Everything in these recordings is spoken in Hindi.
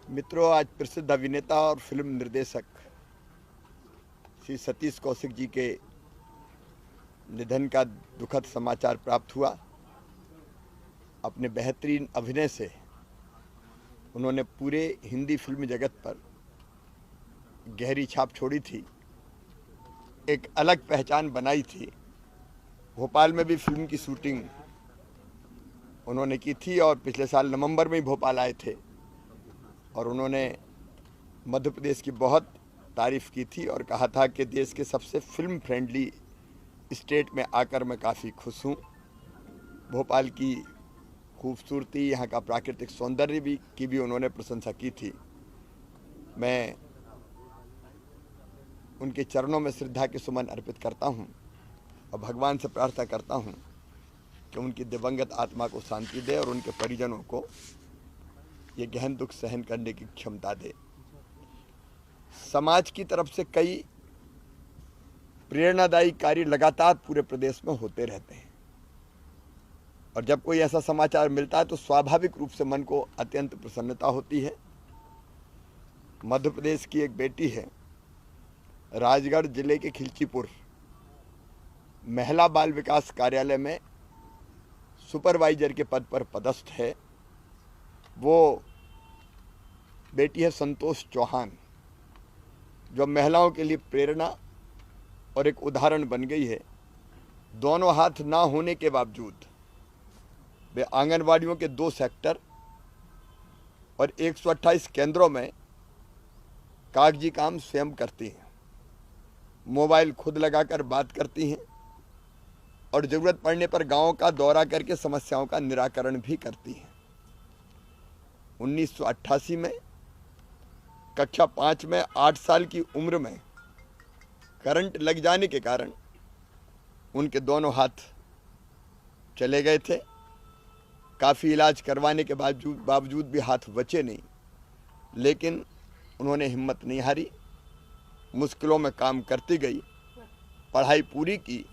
मित्रों, आज प्रसिद्ध अभिनेता और फिल्म निर्देशक श्री सतीश कौशिक जी के निधन का दुखद समाचार प्राप्त हुआ। अपने बेहतरीन अभिनय से उन्होंने पूरे हिंदी फिल्म जगत पर गहरी छाप छोड़ी थी, एक अलग पहचान बनाई थी। भोपाल में भी फिल्म की शूटिंग उन्होंने की थी और पिछले साल नवंबर में ही भोपाल आए थे और उन्होंने मध्य प्रदेश की बहुत तारीफ की थी और कहा था कि देश के सबसे फिल्म फ्रेंडली स्टेट में आकर मैं काफ़ी खुश हूँ। भोपाल की खूबसूरती, यहाँ का प्राकृतिक सौंदर्य की भी उन्होंने प्रशंसा की थी। मैं उनके चरणों में श्रद्धा के सुमन अर्पित करता हूँ और भगवान से प्रार्थना करता हूँ कि उनकी दिवंगत आत्मा को शांति दे और उनके परिजनों को ये गहन दुख सहन करने की क्षमता दे। समाज की तरफ से कई प्रेरणादायी कार्य लगातार पूरे प्रदेश में होते रहते हैं और जब कोई ऐसा समाचार मिलता है तो स्वाभाविक रूप से मन को अत्यंत प्रसन्नता होती है। मध्य प्रदेश की एक बेटी है, राजगढ़ जिले के खिलचीपुर महिला बाल विकास कार्यालय में सुपरवाइजर के पद पर पदस्थ है। वो बेटी है संतोष चौहान, जो महिलाओं के लिए प्रेरणा और एक उदाहरण बन गई है। दोनों हाथ ना होने के बावजूद वे आंगनवाड़ियों के 2 सेक्टर और 128 केंद्रों में कागजी काम स्वयं करती हैं, मोबाइल खुद लगाकर बात करती हैं और ज़रूरत पड़ने पर गांवों का दौरा करके समस्याओं का निराकरण भी करती हैं। 1988 में कक्षा 5 में 8 साल की उम्र में करंट लग जाने के कारण उनके दोनों हाथ चले गए थे। काफ़ी इलाज करवाने के बावजूद भी हाथ बचे नहीं, लेकिन उन्होंने हिम्मत नहीं हारी, मुश्किलों में काम करती गई, पढ़ाई पूरी की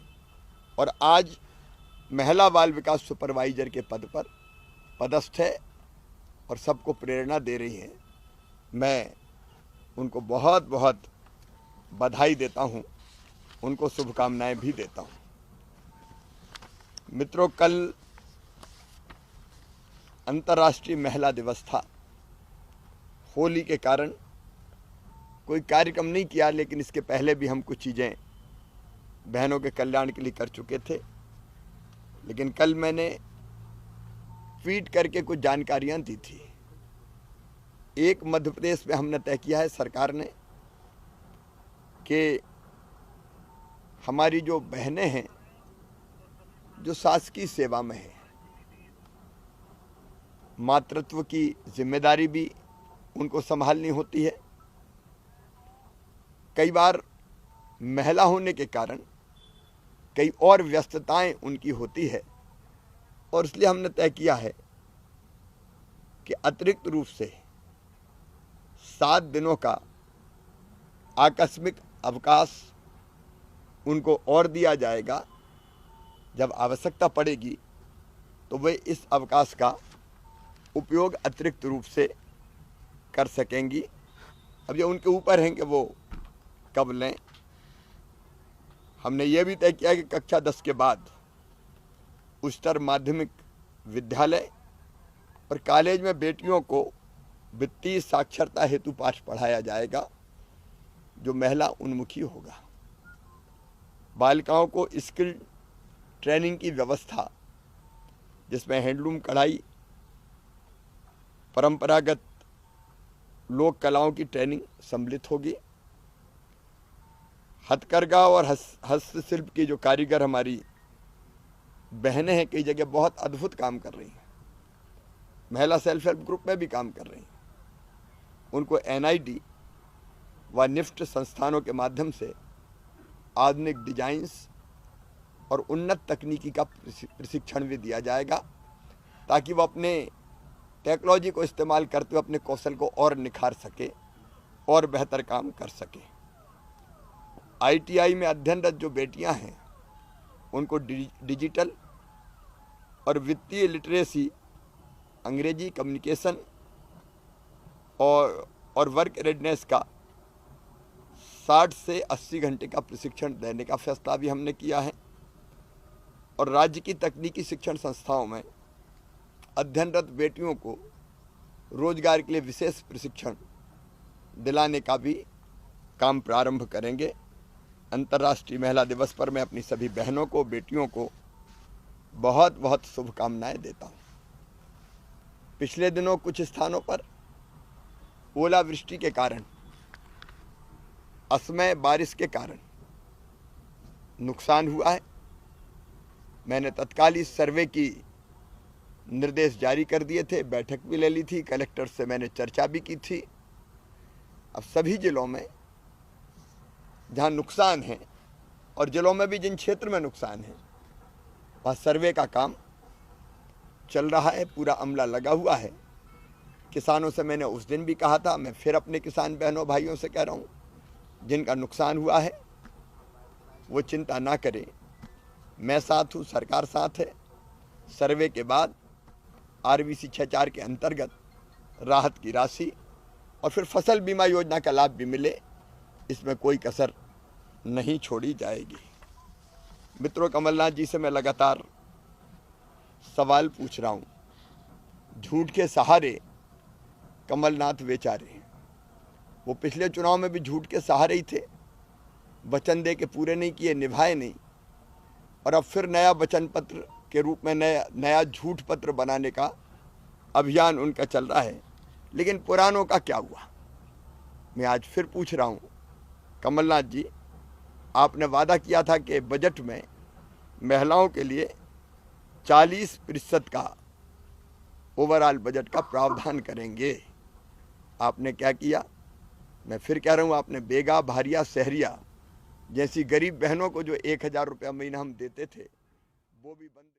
और आज महिला बाल विकास सुपरवाइजर के पद पर पदस्थ है और सबको प्रेरणा दे रही है। मैं उनको बहुत बहुत बधाई देता हूं, उनको शुभकामनाएं भी देता हूं। मित्रों, कल अंतर्राष्ट्रीय महिला दिवस था। होली के कारण कोई कार्यक्रम नहीं किया, लेकिन इसके पहले भी हम कुछ चीज़ें बहनों के कल्याण के लिए कर चुके थे। लेकिन कल मैंने ट्वीट करके कुछ जानकारियां दी थी। एक, मध्य प्रदेश में हमने तय किया है सरकार ने कि हमारी जो बहनें हैं जो शासकीय सेवा में हैं, मातृत्व की जिम्मेदारी भी उनको संभालनी होती है। कई बार महिला होने के कारण कई और व्यस्तताएं उनकी होती है और इसलिए हमने तय किया है कि अतिरिक्त रूप से 7 दिनों का आकस्मिक अवकाश उनको और दिया जाएगा। जब आवश्यकता पड़ेगी तो वे इस अवकाश का उपयोग अतिरिक्त रूप से कर सकेंगी। अब ये उनके ऊपर है कि वो कब लें। हमने ये भी तय किया कि कक्षा 10 के बाद उच्चतर माध्यमिक विद्यालय और कॉलेज में बेटियों को वित्तीय साक्षरता हेतु पाठ पढ़ाया जाएगा जो महिला उन्मुखी होगा। बालिकाओं को स्किल ट्रेनिंग की व्यवस्था, जिसमें हैंडलूम, कढ़ाई, परंपरागत लोक कलाओं की ट्रेनिंग सम्मिलित होगी। हथकरघा और हस्तशिल्प की जो कारीगर हमारी बहनें हैं, कई जगह बहुत अद्भुत काम कर रही हैं, महिला सेल्फ हेल्प ग्रुप में भी काम कर रही हैं। उनको NID व निफ्ट संस्थानों के माध्यम से आधुनिक डिजाइन्स और उन्नत तकनीकी का प्रशिक्षण भी दिया जाएगा ताकि वो अपने टेक्नोलॉजी को इस्तेमाल करते हुए अपने कौशल को और निखार सके और बेहतर काम कर सके। ITI में अध्ययनरत जो बेटियां हैं उनको डिजिटल और वित्तीय लिटरेसी, अंग्रेजी कम्युनिकेशन और वर्क रेडनेस का 60 से 80 घंटे का प्रशिक्षण देने का फैसला भी हमने किया है। और राज्य की तकनीकी शिक्षण संस्थाओं में अध्ययनरत बेटियों को रोजगार के लिए विशेष प्रशिक्षण दिलाने का भी काम प्रारंभ करेंगे। अंतर्राष्ट्रीय महिला दिवस पर मैं अपनी सभी बहनों को, बेटियों को बहुत बहुत शुभकामनाएं देता हूं। पिछले दिनों कुछ स्थानों पर ओलावृष्टि के कारण, असमय बारिश के कारण नुकसान हुआ है। मैंने तत्काल इस सर्वे की निर्देश जारी कर दिए थे, बैठक भी ले ली थी, कलेक्टर से मैंने चर्चा भी की थी। अब सभी जिलों में जहां नुकसान है और जिलों में भी जिन क्षेत्र में नुकसान है वहाँ सर्वे का काम चल रहा है, पूरा अमला लगा हुआ है। किसानों से मैंने उस दिन भी कहा था, मैं फिर अपने किसान बहनों भाइयों से कह रहा हूँ, जिनका नुकसान हुआ है वो चिंता ना करें, मैं साथ हूँ, सरकार साथ है। सर्वे के बाद RBC 6-4 के अंतर्गत राहत की राशि और फिर फसल बीमा योजना का लाभ भी मिले, इसमें कोई कसर नहीं छोड़ी जाएगी। मित्रों, कमलनाथ जी से मैं लगातार सवाल पूछ रहा हूँ। झूठ के सहारे कमलनाथ बेचारे हैं। वो पिछले चुनाव में भी झूठ के सहारे ही थे, वचन दे के पूरे नहीं किए, निभाए नहीं, और अब फिर नया वचन पत्र के रूप में नया झूठ पत्र बनाने का अभियान उनका चल रहा है। लेकिन पुरानों का क्या हुआ? मैं आज फिर पूछ रहा हूँ, कमलनाथ जी, आपने वादा किया था कि बजट में महिलाओं के लिए 40% का ओवरऑल बजट का प्रावधान करेंगे। आपने क्या किया? मैं फिर कह रहा हूँ, आपने बेगा, भारिया, सहरिया जैसी गरीब बहनों को जो 1000 रुपया महीना हम देते थे वो भी बंद